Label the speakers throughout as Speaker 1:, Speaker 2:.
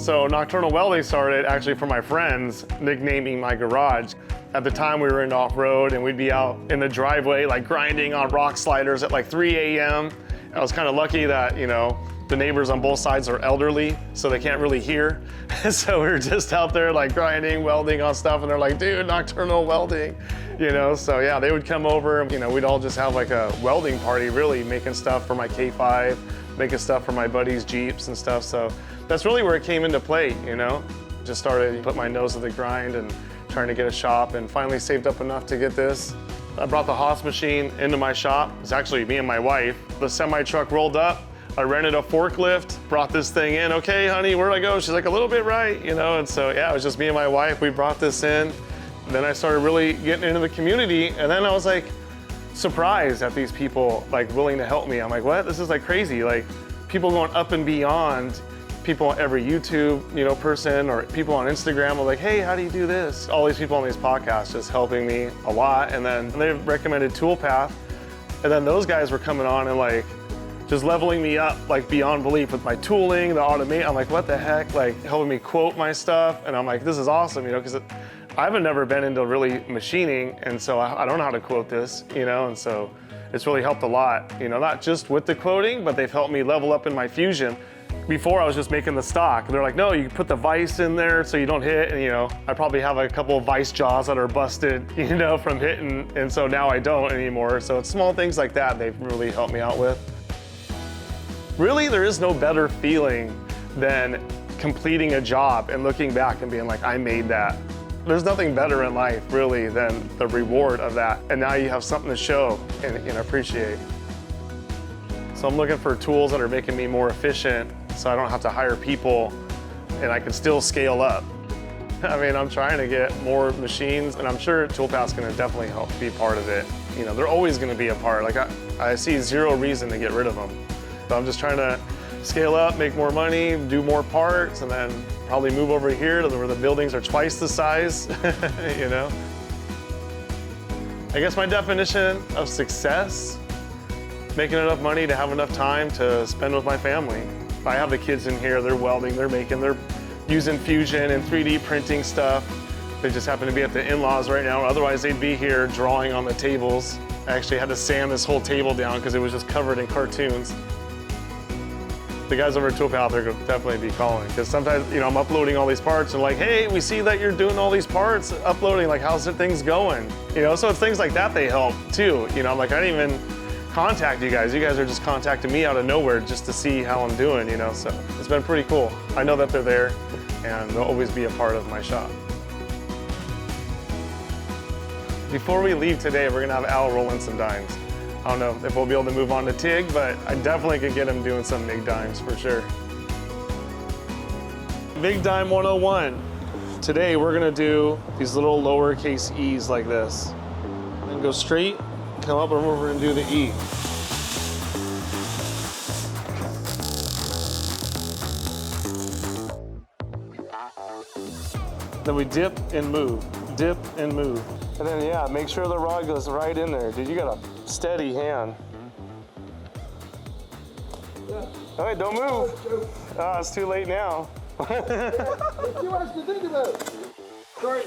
Speaker 1: So Nocturnal Welding started actually from my friends nicknaming my garage. At the time we were in off-road and we'd be out in the driveway like grinding on rock sliders at like 3 a.m. I was kind of lucky that, you know, the neighbors on both sides are elderly, so they can't really hear. So we were just out there like grinding, welding on stuff, and they're like, dude, Nocturnal Welding, you know? So yeah, they would come over, you know, we'd all just have like a welding party, really, making stuff for my K5, making stuff for my buddies' Jeeps and stuff. So that's really where it came into play, you know? Just started to put my nose to the grind and trying to get a shop, and finally saved up enough to get this. I brought the Haas machine into my shop. It's actually me and my wife. The semi truck rolled up. I rented a forklift, brought this thing in. Okay, honey, where'd I go? She's like, a little bit right, you know? And so, yeah, it was just me and my wife. We brought this in. And then I started really getting into the community. And then I was like surprised at these people like willing to help me. I'm like, what? This is like crazy. Like people going up and beyond. People on every YouTube, you know, person, or people on Instagram are like, hey, how do you do this? All these people on these podcasts just helping me a lot. And then they recommended Toolpath. And then those guys were coming on and like, just leveling me up like beyond belief with my tooling, the automate. I'm like, what the heck? Like helping me quote my stuff. And I'm like, this is awesome, you know, because I haven't never been into really machining. And so I don't know how to quote this, you know, and so it's really helped a lot, you know, not just with the quoting, but they've helped me level up in my Fusion. Before I was just making the stock. They're like, no, you put the vise in there so you don't hit. And you know, I probably have a couple of vise jaws that are busted, you know, from hitting. And so now I don't anymore. So it's small things like that they've really helped me out with. Really, there is no better feeling than completing a job and looking back and being like, I made that. There's nothing better in life, really, than the reward of that. And now you have something to show and appreciate. So I'm looking for tools that are making me more efficient so I don't have to hire people and I can still scale up. I mean, I'm trying to get more machines, and I'm sure Toolpath's gonna definitely help be part of it. You know, they're always gonna be a part. Like I see zero reason to get rid of them. So I'm just trying to scale up, make more money, do more parts, and then probably move over here to where the buildings are twice the size, you know? I guess my definition of success, making enough money to have enough time to spend with my family. I have the kids in here, they're welding, they're using Fusion and 3D printing stuff. They just happen to be at the in-laws right now, otherwise they'd be here drawing on the tables. I actually had to sand this whole table down because it was just covered in cartoons. The guys over at Toolpath are gonna definitely be calling, because sometimes, you know, I'm uploading all these parts and like, hey, we see that you're doing all these parts, uploading, like, how's the things going? You know, so it's things like that they help too. You know, like I didn't even contact you guys. You guys are just contacting me out of nowhere just to see how I'm doing, you know, so it's been pretty cool. I know that they're there and they'll always be a part of my shop. Before we leave today, we're gonna have Al roll in some dimes. I don't know if we'll be able to move on to TIG, but I definitely could get him doing some MIG dimes for sure. MIG Dime 101. Today we're gonna do these little lowercase e's like this. And go straight, come up and over and do the E. Then we dip and move, dip and move. And then, yeah, make sure the rod goes right in there. Dude, you got a steady hand. Yeah. All right, don't move. Oh, it's too late now.
Speaker 2: What do you want us to think about? Sorry.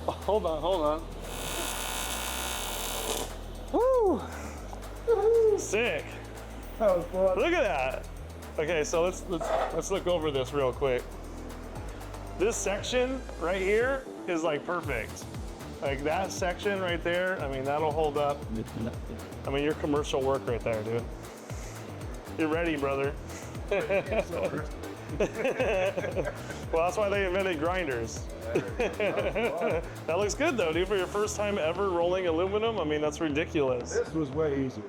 Speaker 1: Hold on. Woo! Sick.
Speaker 2: That was fun.
Speaker 1: Look at that. Okay, so let's look over this real quick. This section right here is like perfect. Like that section right there, I mean, that'll hold up. I mean, your commercial work right there, dude. You're ready, brother. Well, that's why they invented grinders. That looks good though, dude, for your first time ever rolling aluminum. I mean, that's ridiculous.
Speaker 2: This was way easier.